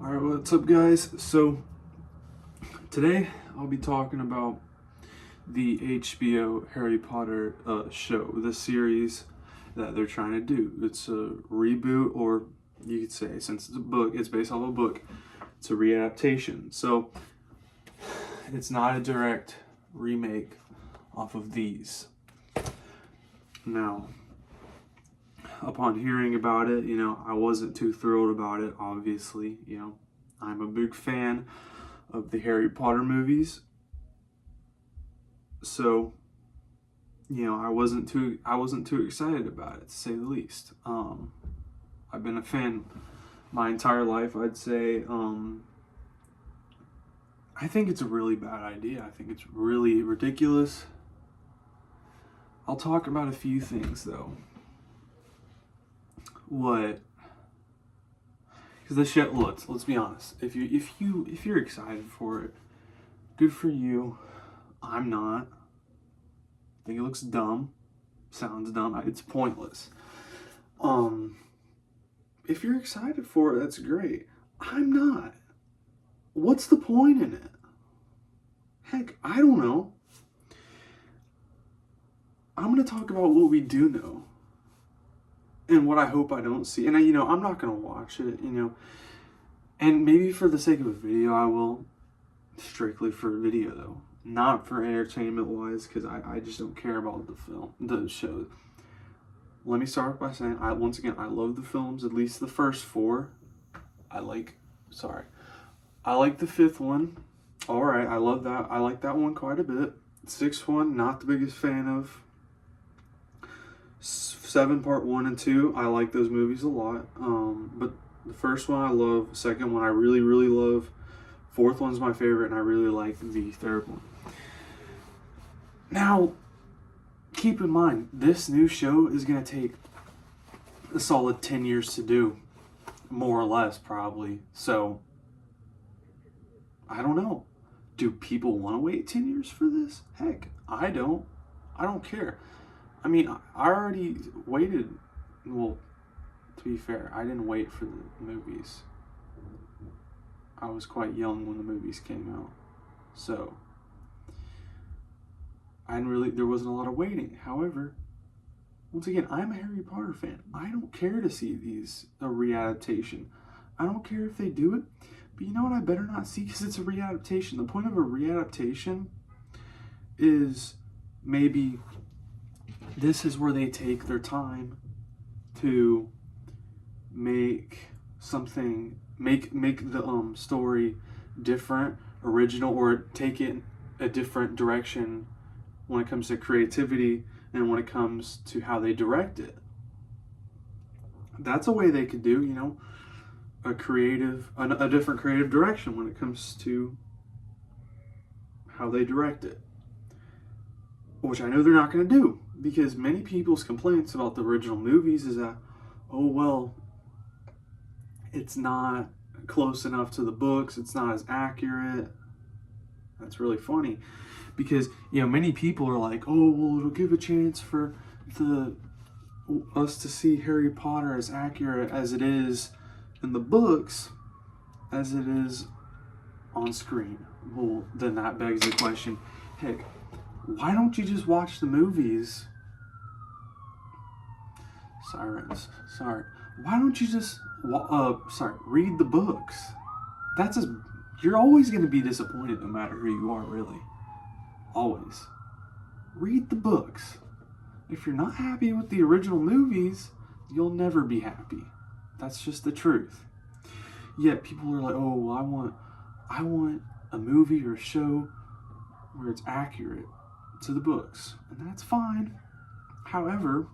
Alright, what's up, guys? So, today I'll be talking about the HBO Harry Potter show, the series that they're trying to do. It's a reboot, or you could say, since it's a book, it's based off a book, it's a readaptation. So, it's not a direct remake off of these. Now, upon hearing about it, I wasn't too thrilled about it, obviously. I'm a big fan of the Harry Potter movies. So, I wasn't too excited about it, to say the least. I've been a fan my entire life, I'd say. I think it's a really bad idea. I think it's really ridiculous. I'll talk about a few things, though. Because the show, let's be honest. If you're excited for it, good for you. I'm not. I think it looks dumb. Sounds dumb. It's pointless. If you're excited for it, that's great. I'm not. What's the point in it? Heck, I don't know. I'm gonna talk about what we do know. And what I hope I don't see. And I'm not going to watch it, And maybe for the sake of a video, I will. Strictly for video, though. Not for entertainment-wise, because I just don't care about the show. Let me start by saying, once again, I love the films, at least the first four. I like the fifth one. Alright, I love that. I like that one quite a bit. Sixth one, not the biggest fan of. 7 part 1 and 2, I like those movies a lot, but the first one I love, second one I really love, fourth one's my favorite, and I really like the third one. Now, keep in mind, this new show is going to take a solid 10 years to do, more or less, probably. So, I don't know. Do people want to wait 10 years for this? Heck, I don't care. I mean, I already waited. Well, to be fair, I didn't wait for the movies. I was quite young when the movies came out. So, there wasn't a lot of waiting. However, once again, I'm a Harry Potter fan. I don't care to see a readaptation. I don't care if they do it. But you know what I better not see? Because it's a readaptation. The point of a readaptation is maybe this is where they take their time to make the story different, original, or take it a different direction when it comes to creativity and when it comes to how they direct it. That's a way they could do, a different creative direction when it comes to how they direct it. Which I know they're not going to do, because many people's complaints about the original movies is that, it's not close enough to the books, it's not as accurate. That's really funny, because many people are like, it'll give a chance for us to see Harry Potter as accurate as it is in the books as it is on screen. Well, then that begs the question, heck, why don't you just watch the movies? Sirens. Sorry. Why don't you just read the books? You're always going to be disappointed no matter who you are, really. Always. Read the books. If you're not happy with the original movies, you'll never be happy. That's just the truth. Yet people are like, I want a movie or a show where it's accurate to the books, and that's fine. However,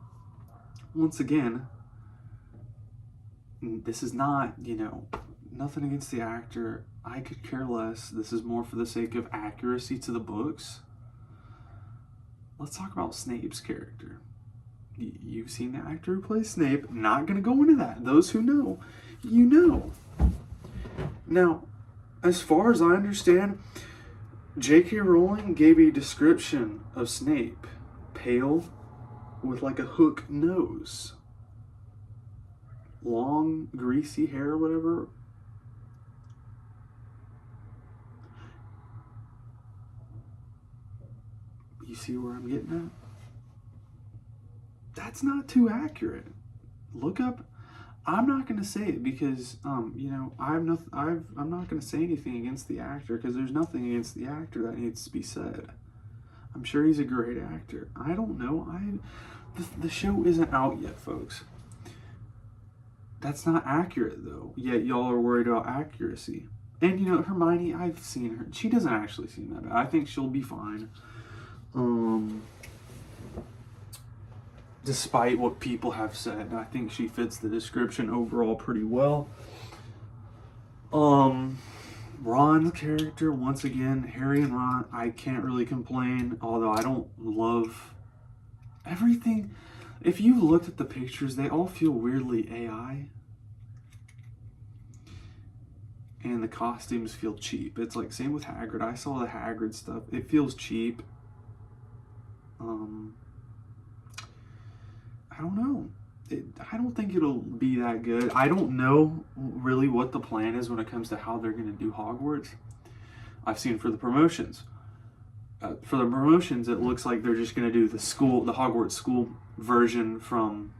once again, this is not, nothing against the actor. I could care less. This is more for the sake of accuracy to the books. Let's talk about Snape's character. You've seen the actor who plays Snape. Not going to go into that. Those who know, you know. Now, as far as I understand, J.K. Rowling gave a description of Snape. Pale, with like a hook nose. Long, greasy hair, whatever. You see where I'm getting at? That's not too accurate. Look up. I'm not going to say it because, I'm not going to say anything against the actor because there's nothing against the actor that needs to be said. I'm sure he's a great actor. I don't know. The show isn't out yet, folks. That's not accurate, though. Yet y'all are worried about accuracy. And, Hermione, I've seen her. She doesn't actually seem that bad. I think she'll be fine. Despite what people have said, I think she fits the description overall pretty well. Ron's character, once again, Harry and Ron, I can't really complain, although I don't love everything. If you've looked at the pictures, they all feel weirdly AI. And the costumes feel cheap. It's like, same with Hagrid. I saw the Hagrid stuff. It feels cheap. I don't know. I don't think it'll be that good. I don't know really what the plan is when it comes to how they're going to do Hogwarts. I've seen for the promotions. It looks like they're just going to do the Hogwarts school version from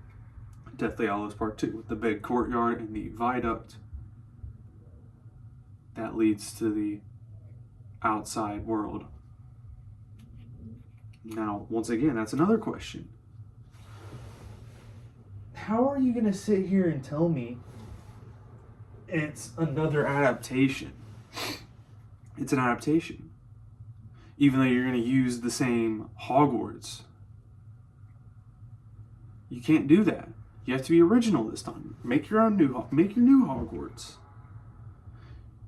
Deathly Hallows Part 2 with the big courtyard and the viaduct that leads to the outside world. Now, once again, that's another question. How are you going to sit here and tell me it's another adaptation? It's an adaptation. Even though you're going to use the same Hogwarts. You can't do that. You have to be original this time. Make your new Hogwarts.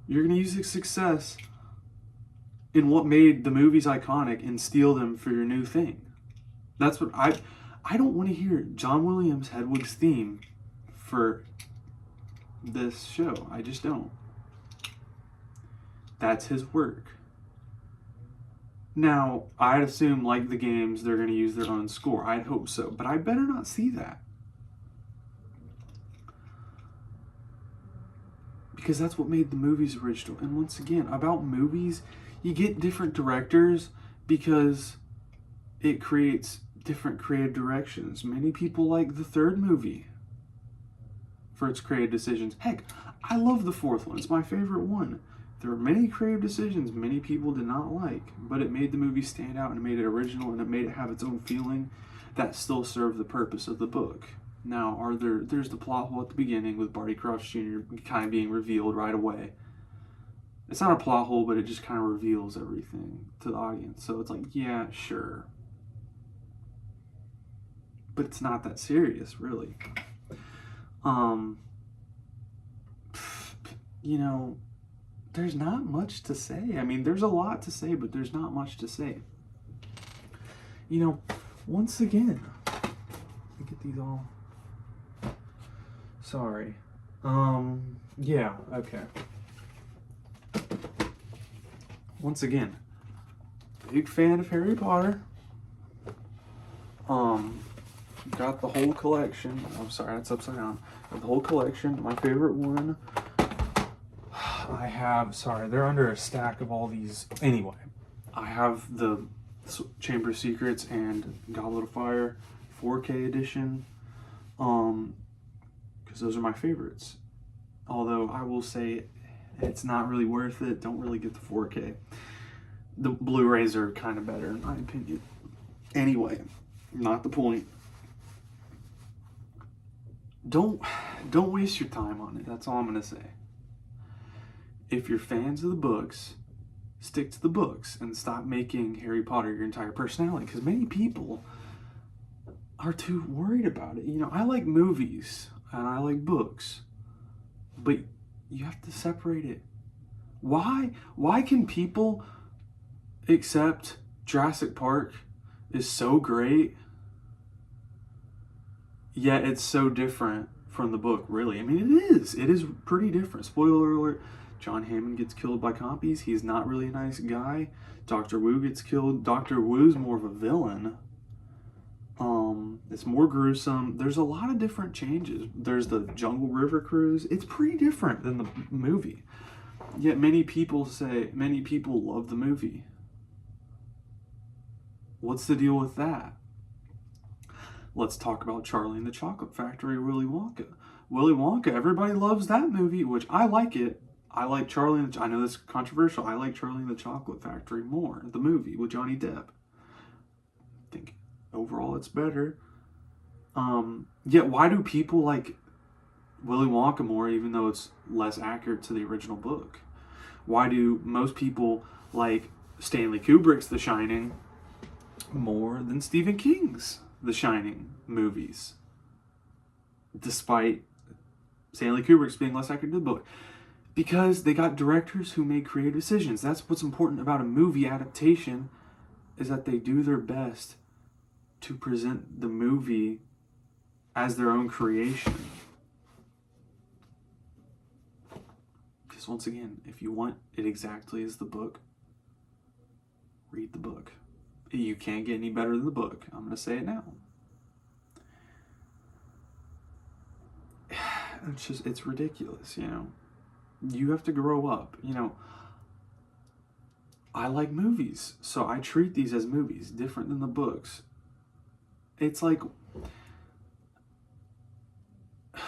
You're going to use the success in what made the movies iconic and steal them for your new thing. That's what I don't want to hear John Williams Hedwig's theme for this show. I just don't. That's his work. Now, I'd assume, like the games, they're going to use their own score. I'd hope so. But I better not see that. Because that's what made the movies original. And once again, about movies, you get different directors because it creates different creative directions. Many people like the third movie for its creative decisions. Heck, I love the fourth one. It's my favorite one. There were many creative decisions many people did not like, but it made the movie stand out and it made it original and it made it have its own feeling that still served the purpose of the book. Now, there's the plot hole at the beginning with Barty Crouch Jr. kind of being revealed right away. It's not a plot hole, but it just kind of reveals everything to the audience. So it's like, yeah, sure. But it's not that serious, really. There's not much to say. I mean, there's a lot to say, but there's not much to say. Once again, let me get these all. Sorry. Yeah, okay. Once again, big fan of Harry Potter. Got the whole collection. I'm sorry, that's upside down. Got the whole collection. My favorite one. I have, they're under a stack of all these. Anyway, I have the Chamber of Secrets and Goblet of Fire 4K edition. Because those are my favorites. Although I will say it's not really worth it. Don't really get the 4K. The Blu-rays are kind of better in my opinion. Anyway, not the point. Don't waste your time on it. That's all I'm going to say. If you're fans of the books, stick to the books and stop making Harry Potter your entire personality, because many people are too worried about it. I like movies and I like books, but you have to separate it. Why can people accept Jurassic Park is so great, yet it's so different from the book? Really, I mean, it is pretty different. Spoiler alert. John Hammond gets killed by compies. He's not really a nice guy. Dr. Wu gets killed. Dr. Wu's more of a villain. It's more gruesome. There's a lot of different changes. There's the Jungle River Cruise. It's pretty different than the movie. Yet many people love the movie. What's the deal with that? Let's talk about Charlie and the Chocolate Factory, Willy Wonka. Willy Wonka, everybody loves that movie, which I like it. I like Charlie and I know this is controversial. I like Charlie and the Chocolate Factory more, the movie with Johnny Depp. I think overall it's better. Yet why do people like Willy Wonka more, even though it's less accurate to the original book? Why do most people like Stanley Kubrick's The Shining more than Stephen King's The Shining movies, despite Stanley Kubrick's being less accurate to the book? Because they got directors who made creative decisions. That's what's important about a movie adaptation, is that they do their best to present the movie as their own creation. Because once again, if you want it exactly as the book, read the book. You can't get any better than the book. I'm going to say it now. It's ridiculous, you know. You have to grow up, you know. I like movies, so I treat these as movies, different than the books. It's like, I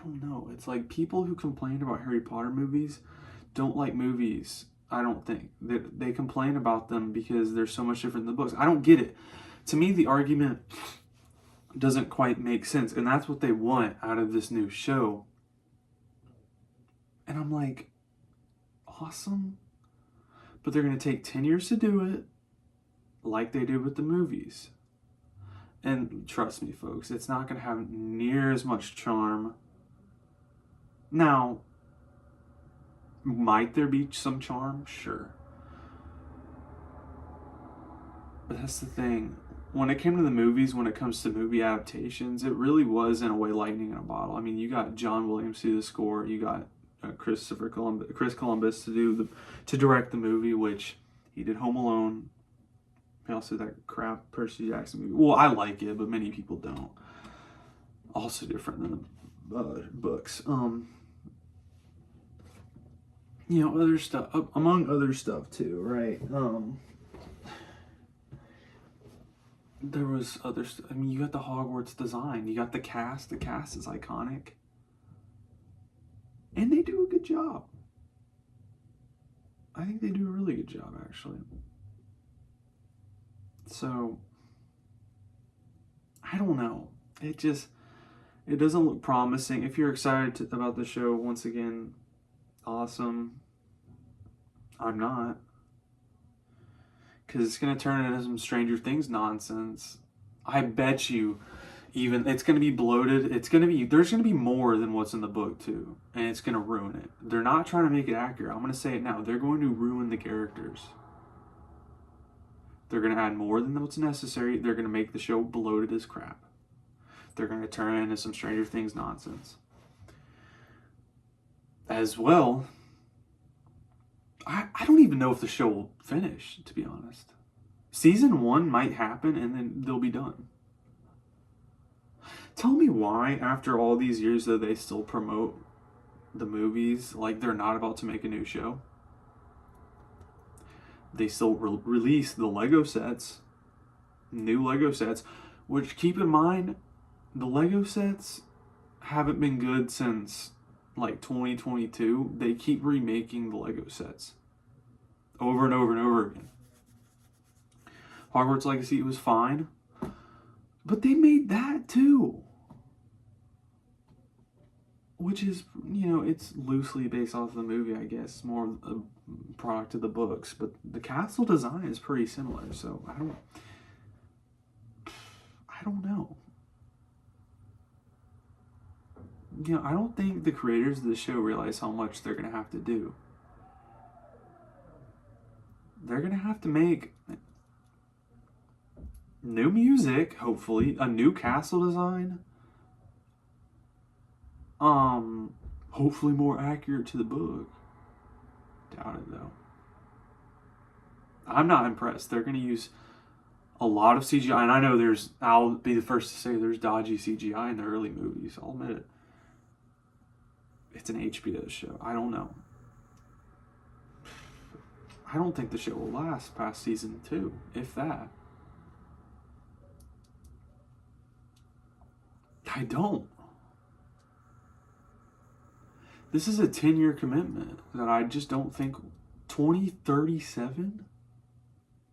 don't know. It's like people who complain about Harry Potter movies don't like movies. I don't think they complain about them because they're so much different than the books. I don't get it. To me, the argument doesn't quite make sense, and that's what they want out of this new show. And I'm like, awesome, but they're going to take 10 years to do it, like they did with the movies. And trust me, folks, it's not going to have near as much charm. Now, might there be some charm? Sure. But that's the thing. When it came to the movies, when it comes to movie adaptations, it really was, in a way, lightning in a bottle. I mean, you got John Williams to do the score. You got Chris Columbus to direct the movie, which he did Home Alone. He also did that crap Percy Jackson movie. Well, I like it, but many people don't. Also different than the books. You know, other stuff, among other stuff too, right? There was other stuff. I mean, you got the Hogwarts design. You got the cast. The cast is iconic. And they do a good job. I think they do a really good job, actually. So, I don't know. It doesn't look promising. If you're excited about the show, once again, awesome. I'm not. Because it's going to turn into some Stranger Things nonsense. I bet you it's going to be bloated. There's going to be more than what's in the book too. And it's going to ruin it. They're not trying to make it accurate. I'm going to say it now. They're going to ruin the characters. They're going to add more than what's necessary. They're going to make the show bloated as crap. They're going to turn it into some Stranger Things nonsense. As well, I don't even know if the show will finish, to be honest. Season 1 might happen and then they'll be done. Tell me why, after all these years, though, they still promote the movies like they're not about to make a new show. They still release the Lego sets, new Lego sets, which, keep in mind, the Lego sets haven't been good since like 2022. They keep remaking the Lego sets over and over and over again. Hogwarts Legacy was fine, but they made that too, which is, you know, it's loosely based off the movie, I guess, more a product of the books, but the castle design is pretty similar. So I don't know. You know, I don't think the creators of the show realize how much they're going to have to do. They're going to have to make new music, hopefully, a new castle design. Hopefully more accurate to the book. Doubt it, though. I'm not impressed. They're going to use a lot of CGI, and I know I'll be the first to say there's dodgy CGI in the early movies. I'll admit it. It's an HBO show. I don't know. I don't think the show will last past season 2, if that. I don't. This is a 10-year commitment that I just don't think. 2037?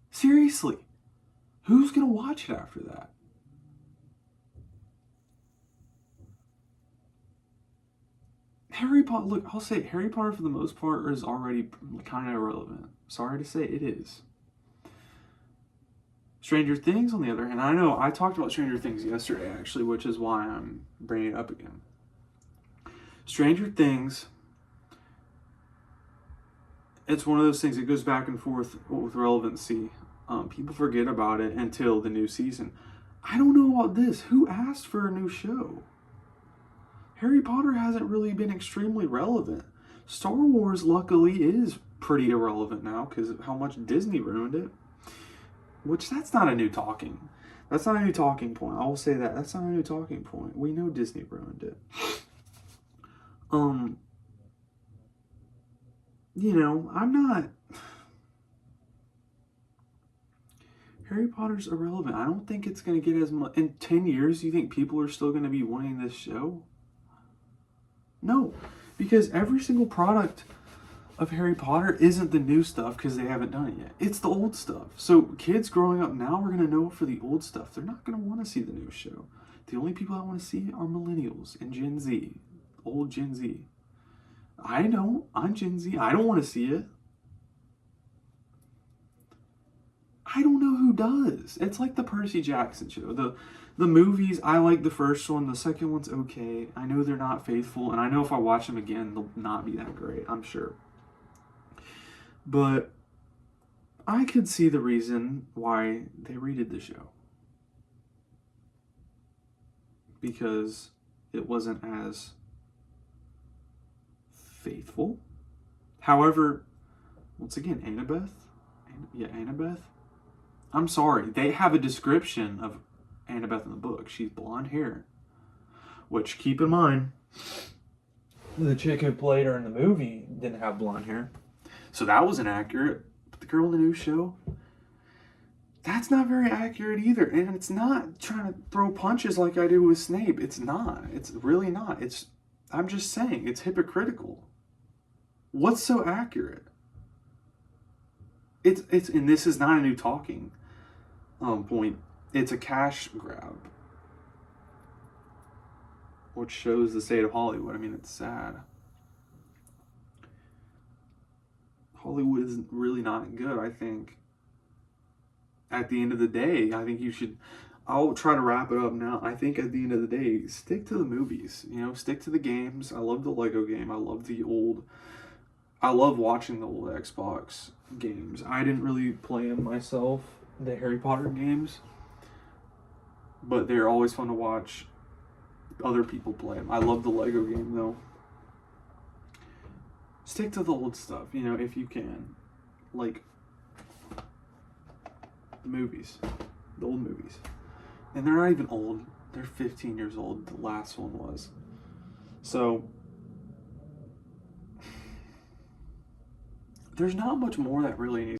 Seriously, who's gonna watch it after that? Harry Potter, look, I'll say Harry Potter for the most part is already kind of irrelevant. Sorry to say, it is. Stranger Things, on the other hand, I know I talked about Stranger Things yesterday, actually, which is why I'm bringing it up again. Stranger Things, it's one of those things that goes back and forth with relevancy. People forget about it until the new season. I don't know about this. Who asked for a new show? Harry Potter hasn't really been extremely relevant. Star Wars, luckily, is pretty irrelevant now because of how much Disney ruined it. Which, that's not a new talking. That's not a new talking point. I will say that. That's not a new talking point. We know Disney ruined it. You know, I'm not... Harry Potter's irrelevant. I don't think it's going to get as much... In 10 years, you think people are still going to be wanting this show? No, because every single product of Harry Potter isn't the new stuff because they haven't done it yet. It's the old stuff. So kids growing up now are going to know it for the old stuff. They're not going to want to see the new show. The only people that want to see it are millennials and Gen Z, old Gen Z. I don't. I'm Gen Z. I don't want to see it. I don't know who does. It's like the Percy Jackson show. The movies, I like the first one. The second one's okay. I know they're not faithful, and I know if I watch them again, they'll not be that great, I'm sure. But I could see the reason why they redid the show. Because it wasn't as faithful. However, once again, Annabeth. I'm sorry. They have a description of Annabeth in the book. She's blonde hair. Which, keep in mind, the chick who played her in the movie didn't have blonde hair. So that wasn't accurate. But the girl in the new show, that's not very accurate either. And it's not trying to throw punches like I do with Snape. It's not. It's really not. I'm just saying, it's hypocritical. What's so accurate? It's and this is not a new talking point. It's a cash grab, which shows the state of Hollywood. I mean, it's sad. Hollywood is really not good, I think. At the end of the day, I think you should... I'll try to wrap it up now. I think at the end of the day, stick to the movies. You know, stick to the games. I love the Lego game. I love watching the old Xbox games. I didn't really play them myself, the Harry Potter games. But they're always fun to watch other people play them. I love the Lego game, though. Stick to the old stuff, you know, if you can. Like, the movies. The old movies. And they're not even old. They're 15 years old. The last one was. So, there's not much more that really needs